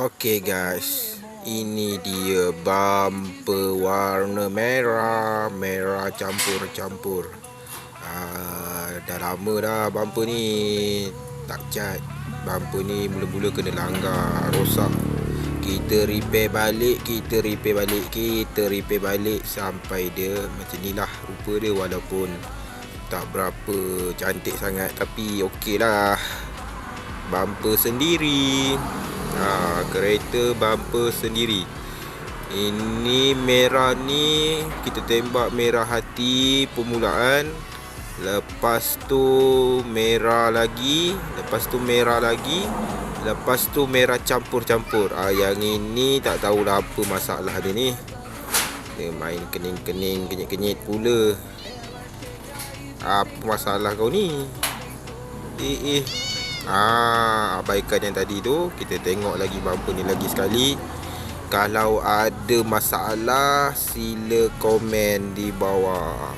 Okay guys, ini dia bumper warna merah, merah campur-campur. Dah lama dah bumper ni tak cat. Bumper ni mula-mula kena langgar, rosak. Kita repair balik sampai dia macam ni lah rupa dia. Walaupun tak berapa cantik sangat, tapi okey lah. Bumper sendiri, kereta bumper sendiri. Ini merah ni kita tembak merah hati permulaan, lepas tu merah lagi, lepas tu merah campur-campur. Yang ini tak tahulah apa masalah dia ni. Dia main kening-kening, kenyit-kenyit pula. Apa masalah kau ni? Abaikan yang tadi tu. Kita tengok lagi bumper ni lagi sekali. Kalau ada masalah, sila komen di bawah.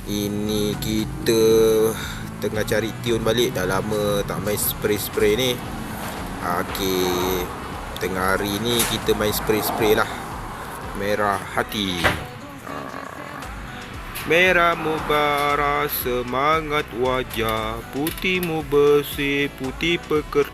Ini kita tengah cari tune balik. Dah lama tak main spray-spray ni. Tengah hari ni kita main spray-spray lah. Merah hati. Merahmu bara semangat wajah, putihmu bersih, putih pekerja.